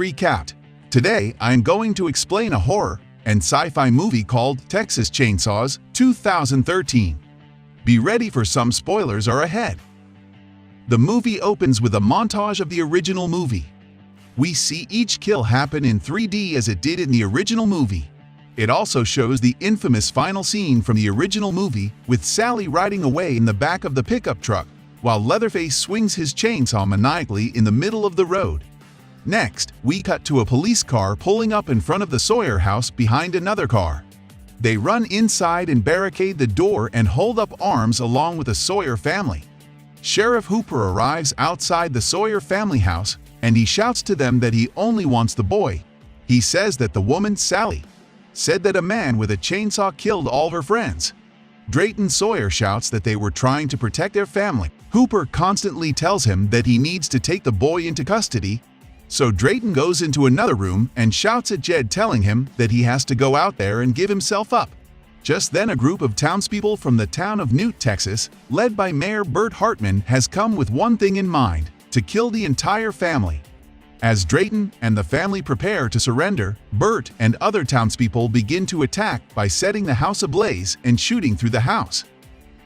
Recapped. Today, I am going to explain a horror and sci-fi movie called Texas Chainsaws 2013. Be ready for some spoilers are ahead. The movie opens with a montage of the original movie. We see each kill happen in 3D as it did in the original movie. It also shows the infamous final scene from the original movie with Sally riding away in the back of the pickup truck while Leatherface swings his chainsaw maniacally in the middle of the road. Next, we cut to a police car pulling up in front of the Sawyer house behind another car. They run inside and barricade the door and hold up arms along with the Sawyer family. Sheriff Hooper arrives outside the Sawyer family house and he shouts to them that he only wants the boy. He says that the woman, Sally, said that a man with a chainsaw killed all her friends. Drayton Sawyer shouts that they were trying to protect their family. Hooper constantly tells him that he needs to take the boy into custody, so Drayton goes into another room and shouts at Jed, telling him that he has to go out there and give himself up. Just then, a group of townspeople from the town of Newt, Texas, led by Mayor Bert Hartman, has come with one thing in mind: to kill the entire family. As Drayton and the family prepare to surrender, Bert and other townspeople begin to attack by setting the house ablaze and shooting through the house.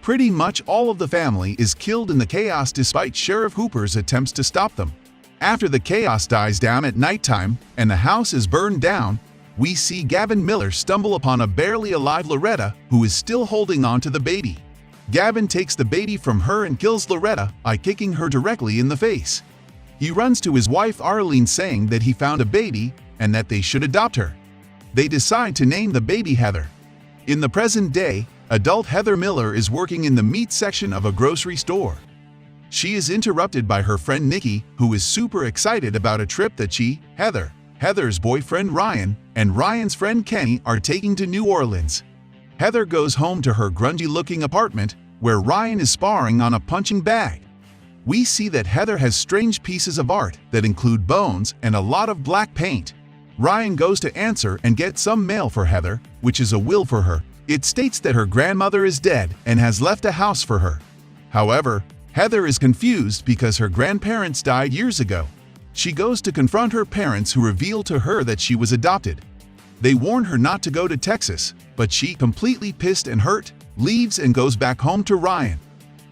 Pretty much all of the family is killed in the chaos despite Sheriff Hooper's attempts to stop them. After the chaos dies down at nighttime and the house is burned down, we see Gavin Miller stumble upon a barely alive Loretta who is still holding on to the baby. Gavin takes the baby from her and kills Loretta by kicking her directly in the face. He runs to his wife Arlene saying that he found a baby and that they should adopt her. They decide to name the baby Heather. In the present day, adult Heather Miller is working in the meat section of a grocery store. She is interrupted by her friend Nikki, who is super excited about a trip that she, Heather's boyfriend Ryan, and Ryan's friend Kenny are taking to New Orleans. Heather goes home to her grungy-looking apartment, where Ryan is sparring on a punching bag. We see that Heather has strange pieces of art that include bones and a lot of black paint. Ryan goes to answer and get some mail for Heather, which is a will for her. It states that her grandmother is dead and has left a house for her. However, Heather is confused because her grandparents died years ago. She goes to confront her parents, who reveal to her that she was adopted. They warn her not to go to Texas, but she, completely pissed and hurt, leaves and goes back home to Ryan.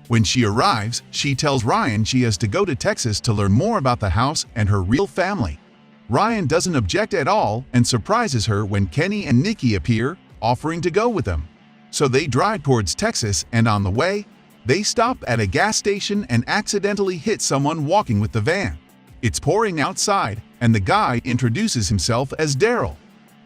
When she arrives, she tells Ryan she has to go to Texas to learn more about the house and her real family. Ryan doesn't object at all and surprises her when Kenny and Nikki appear, offering to go with them. So they drive towards Texas, and on the way, they stop at a gas station and accidentally hit someone walking with the van. It's pouring outside, and the guy introduces himself as Daryl.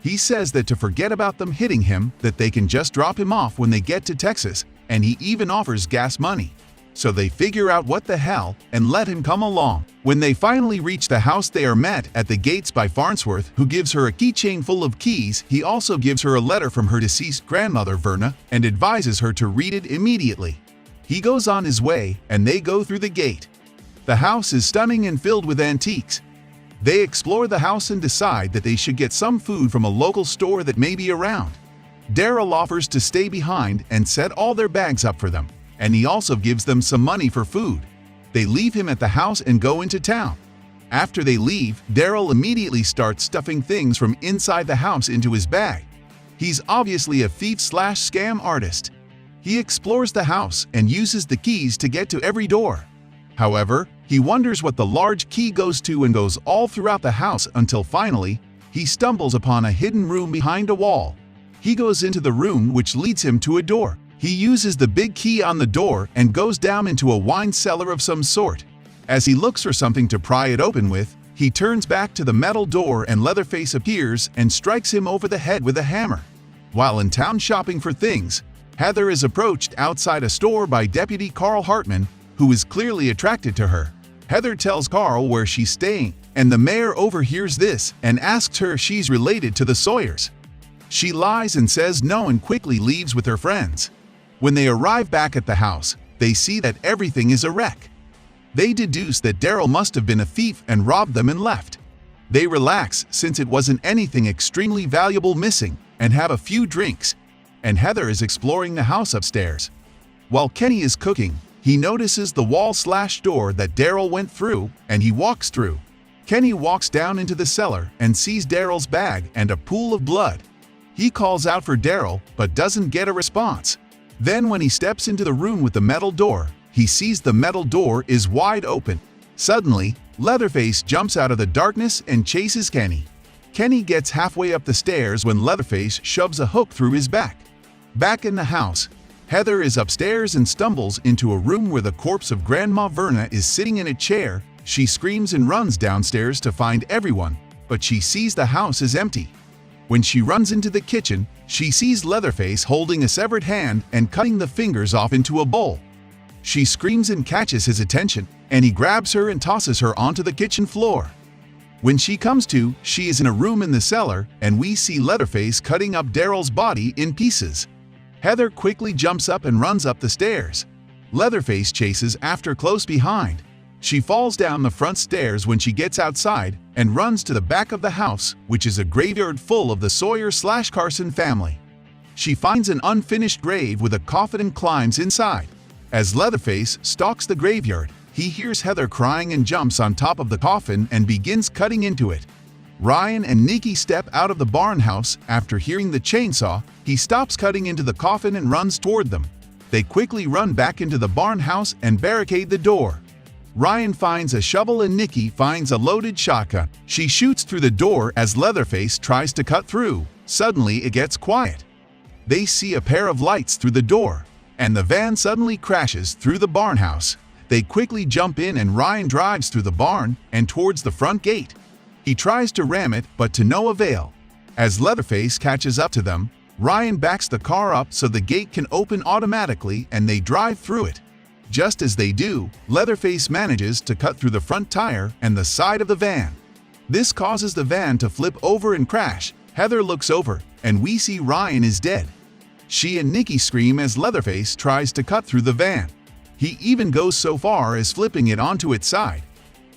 He says that to forget about them hitting him, that they can just drop him off when they get to Texas, and he even offers gas money. So they figure out what the hell and let him come along. When they finally reach the house, they are met at the gates by Farnsworth, who gives her a keychain full of keys. He also gives her a letter from her deceased grandmother Verna and advises her to read it immediately. He goes on his way, and they go through the gate. The house is stunning and filled with antiques. They explore the house and decide that they should get some food from a local store that may be around. Daryl offers to stay behind and set all their bags up for them, and he also gives them some money for food. They leave him at the house and go into town. After they leave, Daryl immediately starts stuffing things from inside the house into his bag. He's obviously a thief/scam artist. He explores the house and uses the keys to get to every door. However, he wonders what the large key goes to and goes all throughout the house until finally, he stumbles upon a hidden room behind a wall. He goes into the room, which leads him to a door. He uses the big key on the door and goes down into a wine cellar of some sort. As he looks for something to pry it open with, he turns back to the metal door and Leatherface appears and strikes him over the head with a hammer. While in town shopping for things, Heather is approached outside a store by Deputy Carl Hartman, who is clearly attracted to her. Heather tells Carl where she's staying, and the mayor overhears this and asks her if she's related to the Sawyers. She lies and says no and quickly leaves with her friends. When they arrive back at the house, they see that everything is a wreck. They deduce that Daryl must have been a thief and robbed them and left. They relax since it wasn't anything extremely valuable missing and have a few drinks, and Heather is exploring the house upstairs. While Kenny is cooking, he notices the wall/door that Daryl went through, and he walks through. Kenny walks down into the cellar and sees Daryl's bag and a pool of blood. He calls out for Daryl but doesn't get a response. Then when he steps into the room with the metal door, he sees the metal door is wide open. Suddenly, Leatherface jumps out of the darkness and chases Kenny. Kenny gets halfway up the stairs when Leatherface shoves a hook through his back. Back in the house, Heather is upstairs and stumbles into a room where the corpse of Grandma Verna is sitting in a chair. She screams and runs downstairs to find everyone, but she sees the house is empty. When she runs into the kitchen, she sees Leatherface holding a severed hand and cutting the fingers off into a bowl. She screams and catches his attention, and he grabs her and tosses her onto the kitchen floor. When she comes to, she is in a room in the cellar, and we see Leatherface cutting up Daryl's body in pieces. Heather quickly jumps up and runs up the stairs. Leatherface chases after close behind. She falls down the front stairs when she gets outside and runs to the back of the house, which is a graveyard full of the Sawyer/Carson family. She finds an unfinished grave with a coffin and climbs inside. As Leatherface stalks the graveyard, he hears Heather crying and jumps on top of the coffin and begins cutting into it. Ryan and Nikki step out of the barn house after hearing the chainsaw. He stops cutting into the coffin and runs toward them. They quickly run back into the barn house and barricade the door. Ryan finds a shovel and Nikki finds a loaded shotgun. She shoots through the door as Leatherface tries to cut through. Suddenly it gets quiet. They see a pair of lights through the door, and the van suddenly crashes through the barn house. They quickly jump in and Ryan drives through the barn and towards the front gate. He tries to ram it, but to no avail. As Leatherface catches up to them, Ryan backs the car up so the gate can open automatically and they drive through it. Just as they do, Leatherface manages to cut through the front tire and the side of the van. This causes the van to flip over and crash. Heather looks over, and we see Ryan is dead. She and Nikki scream as Leatherface tries to cut through the van. He even goes so far as flipping it onto its side.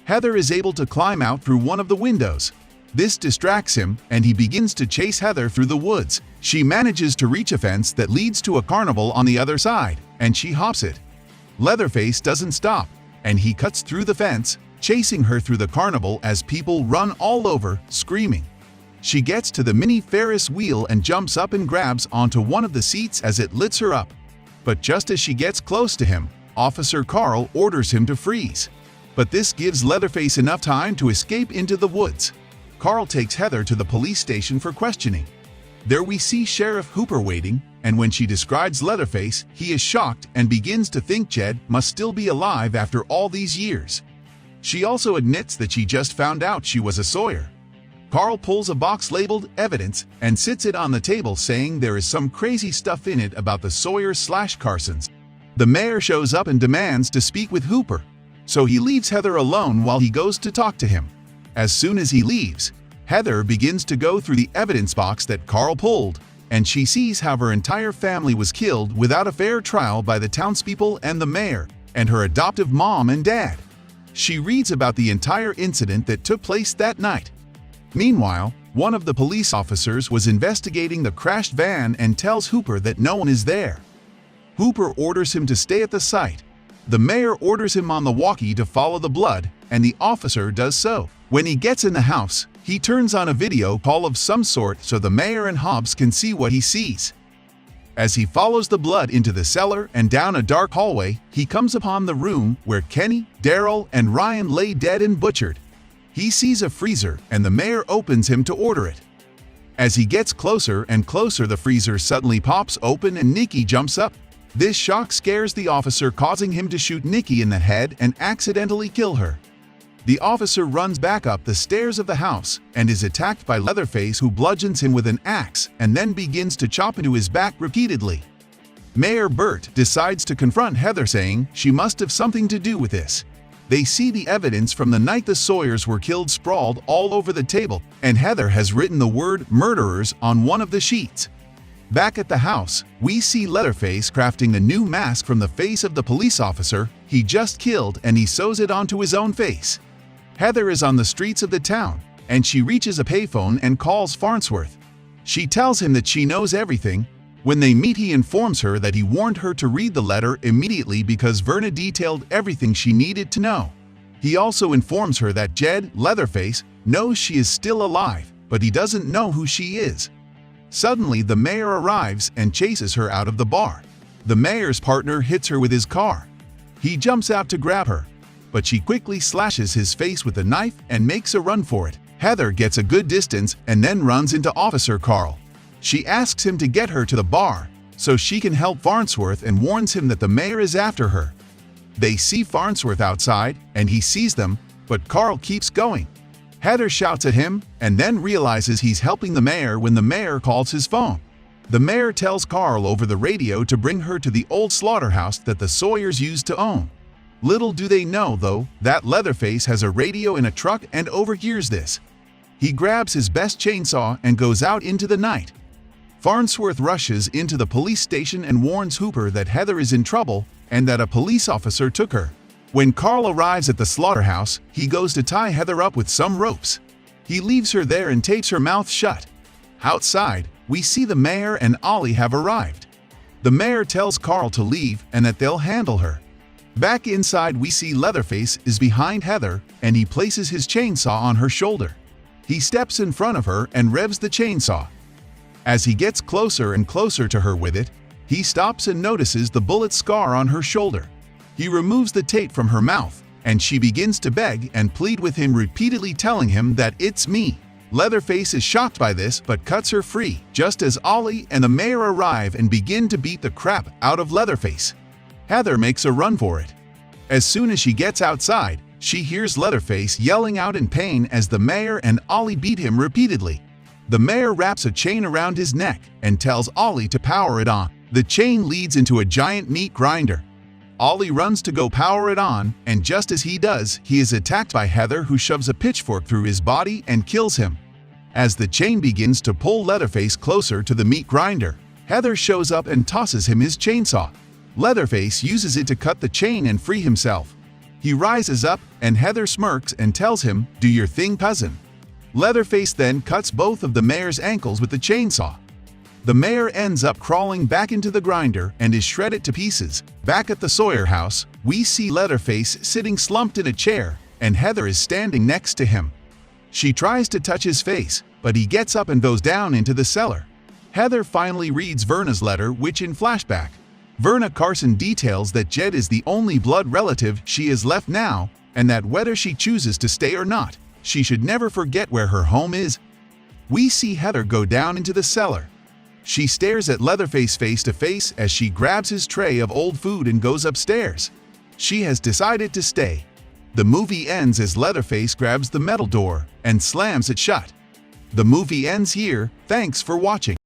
Heather is able to climb out through one of the windows. This distracts him, and he begins to chase Heather through the woods. She manages to reach a fence that leads to a carnival on the other side, and she hops it. Leatherface doesn't stop, and he cuts through the fence, chasing her through the carnival as people run all over, screaming. She gets to the mini Ferris wheel and jumps up and grabs onto one of the seats as it lifts her up. But just as she gets close to him, Officer Carl orders him to freeze. But this gives Leatherface enough time to escape into the woods. Carl takes Heather to the police station for questioning. There we see Sheriff Hooper waiting, and when she describes Leatherface, he is shocked and begins to think Jed must still be alive after all these years. She also admits that she just found out she was a Sawyer. Carl pulls a box labeled Evidence and sits it on the table, saying there is some crazy stuff in it about the Sawyers/Carsons. The mayor shows up and demands to speak with Hooper, so he leaves Heather alone while he goes to talk to him. As soon as he leaves, Heather begins to go through the evidence box that Carl pulled, and she sees how her entire family was killed without a fair trial by the townspeople and the mayor, and her adoptive mom and dad. She reads about the entire incident that took place that night. Meanwhile, one of the police officers was investigating the crashed van and tells Hooper that no one is there. Hooper orders him to stay at the site. The mayor orders him on the walkie to follow the blood, and the officer does so. When he gets in the house, he turns on a video call of some sort so the mayor and Hobbs can see what he sees. As he follows the blood into the cellar and down a dark hallway, he comes upon the room where Kenny, Daryl, and Ryan lay dead and butchered. He sees a freezer, and the mayor opens him to order it. As he gets closer and closer, the freezer suddenly pops open and Nikki jumps up. This shock scares the officer, causing him to shoot Nikki in the head and accidentally kill her. The officer runs back up the stairs of the house and is attacked by Leatherface, who bludgeons him with an axe and then begins to chop into his back repeatedly. Mayor Burt decides to confront Heather, saying she must have something to do with this. They see the evidence from the night the Sawyers were killed sprawled all over the table, and Heather has written the word murderers on one of the sheets. Back at the house, we see Leatherface crafting a new mask from the face of the police officer he just killed, and he sews it onto his own face. Heather is on the streets of the town, and she reaches a payphone and calls Farnsworth. She tells him that she knows everything. When they meet, he informs her that he warned her to read the letter immediately because Verna detailed everything she needed to know. He also informs her that Jed, Leatherface, knows she is still alive, but he doesn't know who she is. Suddenly, the mayor arrives and chases her out of the bar. The mayor's partner hits her with his car. He jumps out to grab her, but she quickly slashes his face with a knife and makes a run for it. Heather gets a good distance and then runs into Officer Carl. She asks him to get her to the bar so she can help Farnsworth and warns him that the mayor is after her. They see Farnsworth outside and he sees them, but Carl keeps going. Heather shouts at him and then realizes he's helping the mayor when the mayor calls his phone. The mayor tells Carl over the radio to bring her to the old slaughterhouse that the Sawyers used to own. Little do they know, though, that Leatherface has a radio in a truck and overhears this. He grabs his best chainsaw and goes out into the night. Farnsworth rushes into the police station and warns Hooper that Heather is in trouble and that a police officer took her. When Carl arrives at the slaughterhouse, he goes to tie Heather up with some ropes. He leaves her there and tapes her mouth shut. Outside, we see the mayor and Ollie have arrived. The mayor tells Carl to leave and that they'll handle her. Back inside, we see Leatherface is behind Heather and he places his chainsaw on her shoulder. He steps in front of her and revs the chainsaw. As he gets closer and closer to her with it, he stops and notices the bullet scar on her shoulder. He removes the tape from her mouth, and she begins to beg and plead with him, repeatedly telling him that it's me. Leatherface is shocked by this but cuts her free, just as Ollie and the mayor arrive and begin to beat the crap out of Leatherface. Heather makes a run for it. As soon as she gets outside, she hears Leatherface yelling out in pain as the mayor and Ollie beat him repeatedly. The mayor wraps a chain around his neck and tells Ollie to power it on. The chain leads into a giant meat grinder. Ollie runs to go power it on, and just as he does, he is attacked by Heather, who shoves a pitchfork through his body and kills him. As the chain begins to pull Leatherface closer to the meat grinder, Heather shows up and tosses him his chainsaw. Leatherface uses it to cut the chain and free himself. He rises up, and Heather smirks and tells him, "Do your thing, cousin." Leatherface then cuts both of the mayor's ankles with the chainsaw. The mayor ends up crawling back into the grinder and is shredded to pieces. Back at the Sawyer house, we see Leatherface sitting slumped in a chair, and Heather is standing next to him. She tries to touch his face, but he gets up and goes down into the cellar. Heather finally reads Verna's letter, which in flashback, Verna Carson details that Jed is the only blood relative she has left now, and that whether she chooses to stay or not, she should never forget where her home is. We see Heather go down into the cellar. She stares at Leatherface face to face as she grabs his tray of old food and goes upstairs. She has decided to stay. The movie ends as Leatherface grabs the metal door and slams it shut. The movie ends here. Thanks for watching.